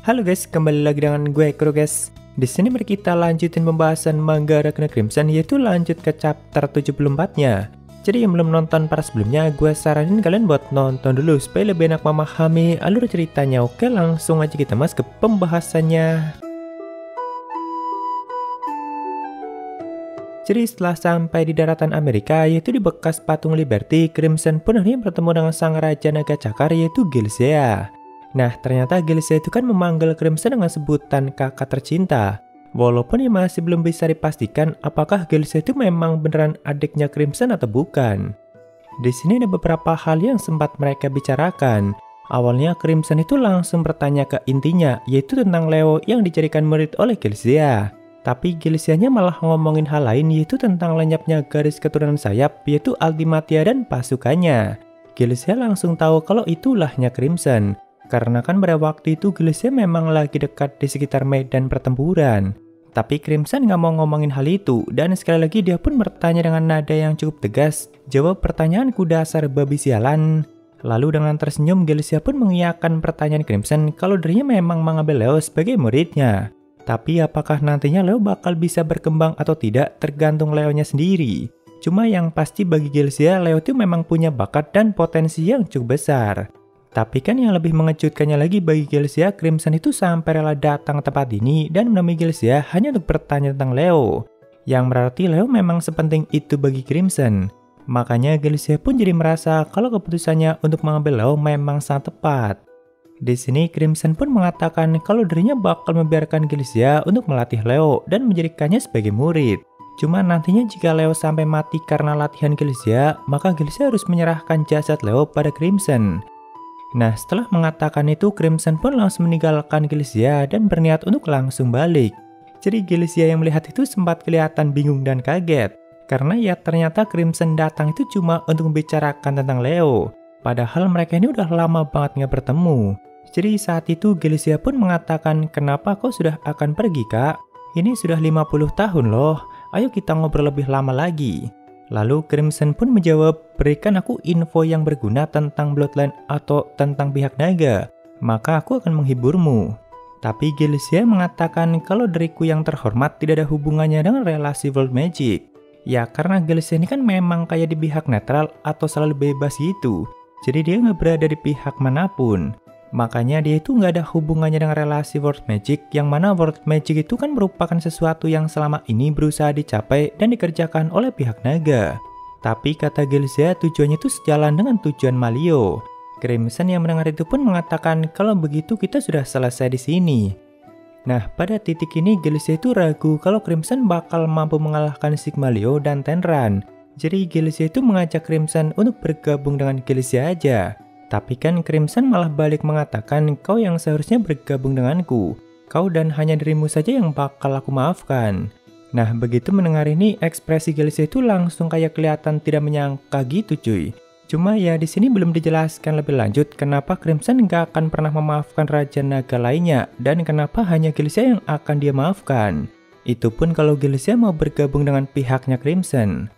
Halo guys, kembali lagi dengan gue Kuro guys. Di sini mari kita lanjutin pembahasan manga Rakuna Crimson, yaitu lanjut ke chapter 74-nya. Jadi yang belum nonton para sebelumnya, gue saranin kalian buat nonton dulu supaya lebih enak memahami alur ceritanya. Oke, langsung aja kita masuk ke pembahasannya. Jadi setelah sampai di daratan Amerika, yaitu di bekas patung Liberty, Crimson pun akhirnya bertemu dengan sang raja naga cakar, yaitu Gilzea. Nah, ternyata Gilzea itu kan memanggil Crimson dengan sebutan kakak tercinta. Walaupun ya masih belum bisa dipastikan apakah Gilzea itu memang beneran adiknya Crimson atau bukan. Di sini ada beberapa hal yang sempat mereka bicarakan. Awalnya Crimson itu langsung bertanya ke intinya, yaitu tentang Leo yang dijadikan murid oleh Gilzea. Tapi Gilzeanya malah ngomongin hal lain, yaitu tentang lenyapnya garis keturunan sayap, yaitu Ultimatia dan pasukannya. Gilzea langsung tahu kalau itu ulahnya Crimson. Karena kan pada waktu itu Gilzea memang lagi dekat di sekitar medan pertempuran. Tapi Crimson nggak mau ngomongin hal itu, dan sekali lagi dia pun bertanya dengan nada yang cukup tegas, "Jawab pertanyaanku dasar babi sialan." Lalu dengan tersenyum Gilzea pun mengiyakan pertanyaan Crimson kalau dirinya memang mengambil Leo sebagai muridnya. Tapi apakah nantinya Leo bakal bisa berkembang atau tidak tergantung Leonya sendiri. Cuma yang pasti bagi Gilzea, Leo itu memang punya bakat dan potensi yang cukup besar. Tapi kan yang lebih mengejutkannya lagi bagi Gilzea, Crimson itu sampai rela datang ke tempat ini dan menemui Gilzea hanya untuk bertanya tentang Leo. Yang berarti Leo memang sepenting itu bagi Crimson. Makanya Gilzea pun jadi merasa kalau keputusannya untuk mengambil Leo memang sangat tepat. Di sini Crimson pun mengatakan kalau dirinya bakal membiarkan Gilzea untuk melatih Leo dan menjadikannya sebagai murid. Cuma nantinya jika Leo sampai mati karena latihan Gilzea, maka Gilzea harus menyerahkan jasad Leo pada Crimson. Nah, setelah mengatakan itu, Crimson pun langsung meninggalkan Gilzea dan berniat untuk langsung balik. Jadi Gilzea yang melihat itu sempat kelihatan bingung dan kaget. Karena ya ternyata Crimson datang itu cuma untuk membicarakan tentang Leo. Padahal mereka ini udah lama banget nggak bertemu. Jadi saat itu Gilzea pun mengatakan, "Kenapa kau sudah akan pergi, Kak? Ini sudah 50 tahun loh, ayo kita ngobrol lebih lama lagi." Lalu Crimson pun menjawab, "Berikan aku info yang berguna tentang Bloodline atau tentang pihak naga, maka aku akan menghiburmu." Tapi Gilzea mengatakan kalau diriku yang terhormat tidak ada hubungannya dengan relasi World Magic. Ya karena Gilzea ini kan memang kayak di pihak netral atau selalu bebas gitu. Jadi dia nggak berada di pihak manapun. Makanya dia itu nggak ada hubungannya dengan relasi World Magic, yang mana World Magic itu kan merupakan sesuatu yang selama ini berusaha dicapai dan dikerjakan oleh pihak naga. Tapi kata Gilzea tujuannya itu sejalan dengan tujuan Malio. Crimson yang mendengar itu pun mengatakan kalau begitu kita sudah selesai di sini. Nah, pada titik ini Gilzea itu ragu kalau Crimson bakal mampu mengalahkan Sigmalio dan Tenran. Jadi Gilzea itu mengajak Crimson untuk bergabung dengan Gilzea aja. Tapi kan Crimson malah balik mengatakan, "Kau yang seharusnya bergabung denganku. Kau dan hanya dirimu saja yang bakal aku maafkan." Nah, begitu mendengar ini, ekspresi Gilzea itu langsung kayak kelihatan tidak menyangka gitu cuy. Cuma ya di sini belum dijelaskan lebih lanjut kenapa Crimson nggak akan pernah memaafkan Raja Naga lainnya dan kenapa hanya Gilzea yang akan dia maafkan. Itu pun kalau Gilzea mau bergabung dengan pihaknya Crimson.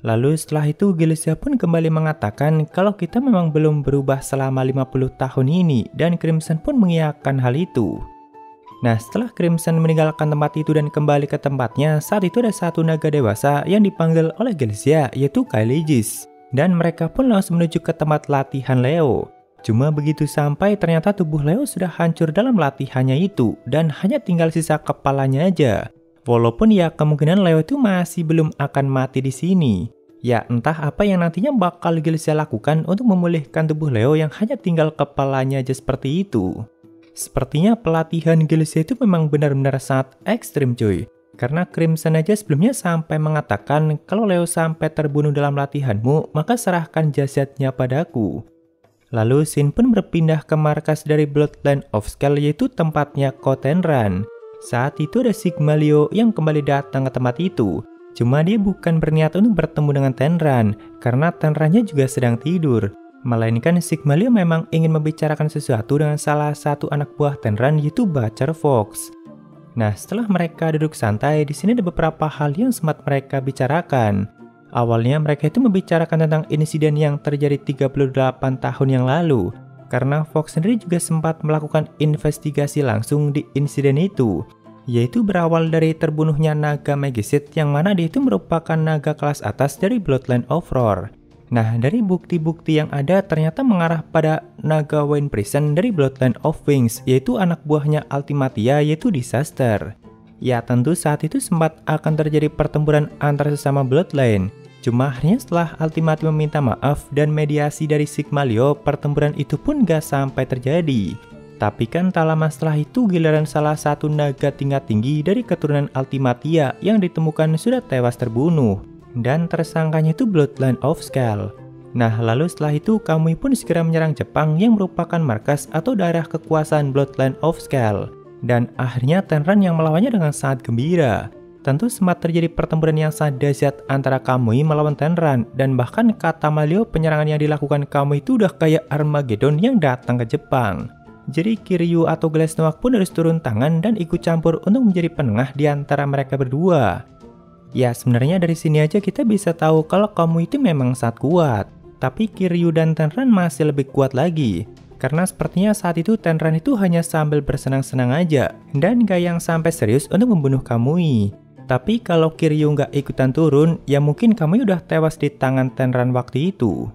Lalu setelah itu Gilzea pun kembali mengatakan kalau kita memang belum berubah selama 50 tahun ini dan Crimson pun mengiyakan hal itu. Nah, setelah Crimson meninggalkan tempat itu dan kembali ke tempatnya, saat itu ada satu naga dewasa yang dipanggil oleh Gilzea, yaitu Kailigis. Dan mereka pun langsung menuju ke tempat latihan Leo. Cuma begitu sampai ternyata tubuh Leo sudah hancur dalam latihannya itu dan hanya tinggal sisa kepalanya aja. Walaupun ya kemungkinan Leo itu masih belum akan mati di sini. Ya entah apa yang nantinya bakal Gilzea lakukan untuk memulihkan tubuh Leo yang hanya tinggal kepalanya aja seperti itu. Sepertinya pelatihan Gilzea itu memang benar-benar sangat ekstrim cuy. Karena Crimson aja sebelumnya sampai mengatakan kalau Leo sampai terbunuh dalam latihanmu, maka serahkan jasadnya padaku. Lalu Shin pun berpindah ke markas dari Bloodline of Skull, yaitu tempatnya Tenran. Saat itu ada Sigmalio yang kembali datang ke tempat itu. Cuma dia bukan berniat untuk bertemu dengan Tenran, karena Tenrannya juga sedang tidur. Melainkan Sigmalio memang ingin membicarakan sesuatu dengan salah satu anak buah Tenran, yaitu Butcher Fox. Nah, setelah mereka duduk santai, di sini ada beberapa hal yang sempat mereka bicarakan. Awalnya mereka itu membicarakan tentang insiden yang terjadi 38 tahun yang lalu. karena Fox sendiri juga sempat melakukan investigasi langsung di insiden itu, yaitu berawal dari terbunuhnya naga Megicid yang mana dia itu merupakan naga kelas atas dari Bloodline of Roar. Nah, dari bukti-bukti yang ada ternyata mengarah pada naga Wayne Prison dari Bloodline of Wings, yaitu anak buahnya Ultimatia, yaitu Disaster. Ya, tentu saat itu sempat akan terjadi pertempuran antar sesama Bloodline. Cuma akhirnya setelah Ultimatia meminta maaf dan mediasi dari Sigma-Leo, pertempuran itu pun gak sampai terjadi. Tapi kan tak lama setelah itu giliran salah satu naga tingkat tinggi dari keturunan Ultimatia yang ditemukan sudah tewas terbunuh. Dan tersangkanya itu Bloodline of Skull. Nah, lalu setelah itu Kamui pun segera menyerang Jepang yang merupakan markas atau daerah kekuasaan Bloodline of Skull. Dan akhirnya Tenran yang melawannya dengan sangat gembira. Tentu sempat terjadi pertempuran yang sangat dahsyat antara Kamui melawan Tenran, dan bahkan kata Malio penyerangan yang dilakukan Kamui itu udah kayak Armageddon yang datang ke Jepang. Jadi Kiryu atau Glasnoak pun harus turun tangan dan ikut campur untuk menjadi penengah di antara mereka berdua. Ya, sebenarnya dari sini aja kita bisa tahu kalau Kamui itu memang sangat kuat, tapi Kiryu dan Tenran masih lebih kuat lagi. Karena sepertinya saat itu Tenran itu hanya sambil bersenang-senang aja, dan gak yang sampai serius untuk membunuh Kamui. Tapi kalau Kiryu nggak ikutan turun, ya mungkin Kamui udah tewas di tangan Tenran waktu itu.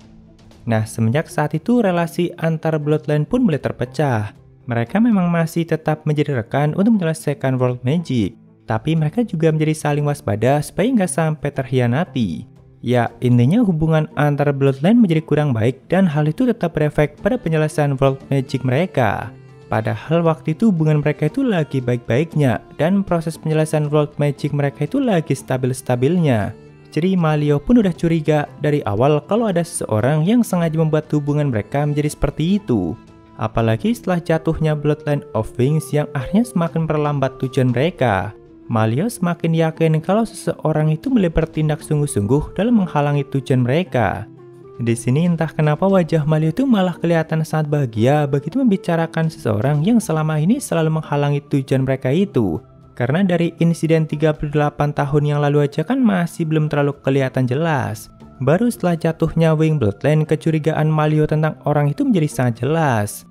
Nah, semenjak saat itu relasi antar Bloodline pun mulai terpecah. Mereka memang masih tetap menjadi rekan untuk menyelesaikan World Magic, tapi mereka juga menjadi saling waspada supaya nggak sampai terhianati. Ya, intinya hubungan antar Bloodline menjadi kurang baik dan hal itu tetap berefek pada penyelesaian World Magic mereka. Padahal waktu itu hubungan mereka itu lagi baik-baiknya dan proses penyelesaian World Magic mereka itu lagi stabil-stabilnya. Jadi Malio pun udah curiga dari awal kalau ada seseorang yang sengaja membuat hubungan mereka menjadi seperti itu. Apalagi setelah jatuhnya Bloodline of Wings yang akhirnya semakin perlambat tujuan mereka. Malio semakin yakin kalau seseorang itu mulai bertindak sungguh-sungguh dalam menghalangi tujuan mereka. Di sini entah kenapa wajah Malio itu malah kelihatan sangat bahagia begitu membicarakan seseorang yang selama ini selalu menghalangi tujuan mereka itu. Karena dari insiden 38 tahun yang lalu aja kan masih belum terlalu kelihatan jelas. Baru setelah jatuhnya Wing Bloodline, kecurigaan Malio tentang orang itu menjadi sangat jelas.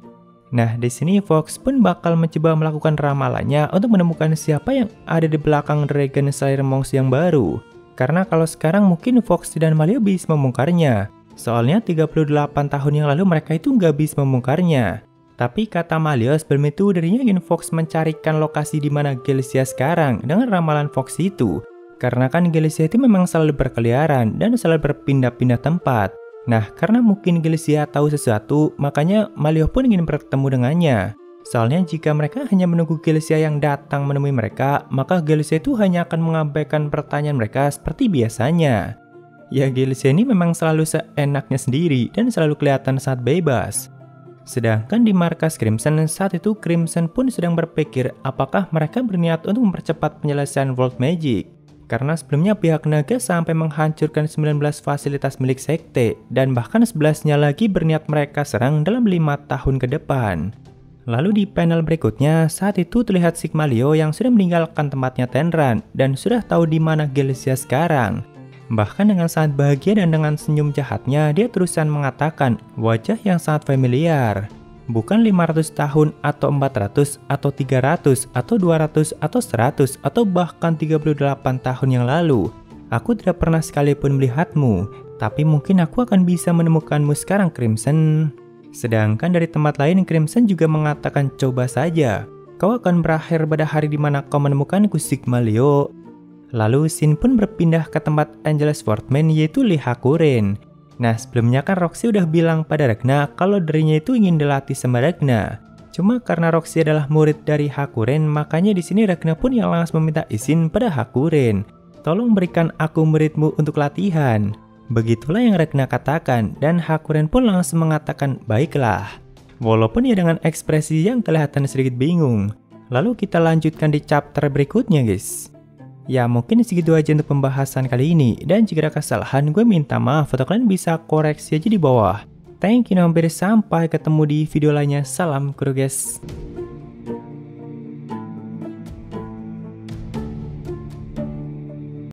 Nah, di sini Fox pun bakal mencoba melakukan ramalannya untuk menemukan siapa yang ada di belakang Dragon Slayer Monks yang baru. Karena kalau sekarang mungkin Fox dan Malio bisa membongkarnya. Soalnya 38 tahun yang lalu mereka itu nggak bisa membongkarnya. Tapi kata Malio sebelum itu dirinya ingin Fox mencarikan lokasi di mana Galecia sekarang dengan ramalan Fox itu. Karena kan Galecia itu memang selalu berkeliaran dan selalu berpindah-pindah tempat. Nah, karena mungkin Galecia tahu sesuatu, makanya Malio pun ingin bertemu dengannya. Soalnya jika mereka hanya menunggu Galecia yang datang menemui mereka, maka Galecia itu hanya akan mengabaikan pertanyaan mereka seperti biasanya. Ya, Galecia ini memang selalu seenaknya sendiri dan selalu kelihatan sangat bebas. Sedangkan di markas Crimson, saat itu Crimson pun sedang berpikir apakah mereka berniat untuk mempercepat penyelesaian World Magic. Karena sebelumnya pihak naga sampai menghancurkan 19 fasilitas milik sekte, dan bahkan 11-nya lagi berniat mereka serang dalam 5 tahun ke depan. Lalu di panel berikutnya, saat itu terlihat Sigma-Leo yang sudah meninggalkan tempatnya Tenran, dan sudah tahu di mana Galecia sekarang. Bahkan dengan sangat bahagia dan dengan senyum jahatnya, dia terusan mengatakan wajah yang sangat familiar. Bukan 500 tahun atau 400 atau 300 atau 200 atau 100 atau bahkan 38 tahun yang lalu. Aku tidak pernah sekalipun melihatmu, tapi mungkin aku akan bisa menemukanmu sekarang, Crimson. Sedangkan dari tempat lain, Crimson juga mengatakan coba saja. Kau akan berakhir pada hari dimana kau menemukanku, Sigma-Leo. Lalu Shin pun berpindah ke tempat Angel Swordman yaitu Lee Hakuren. Nah, sebelumnya kan Roxy udah bilang pada Ragna kalau dirinya itu ingin dilatih sama Ragna. Cuma karena Roxy adalah murid dari Hakuren, makanya di sini Ragna pun yang langsung meminta izin pada Hakuren. Tolong berikan aku muridmu untuk latihan. Begitulah yang Ragna katakan dan Hakuren pun langsung mengatakan baiklah. Walaupun ya dengan ekspresi yang kelihatan sedikit bingung. Lalu kita lanjutkan di chapter berikutnya, guys. Ya mungkin segitu aja untuk pembahasan kali ini, dan jika ada kesalahan gue minta maaf atau kalian bisa koreksi aja di bawah. Thank you, hampir sampai ketemu di video lainnya. Salam kru guys.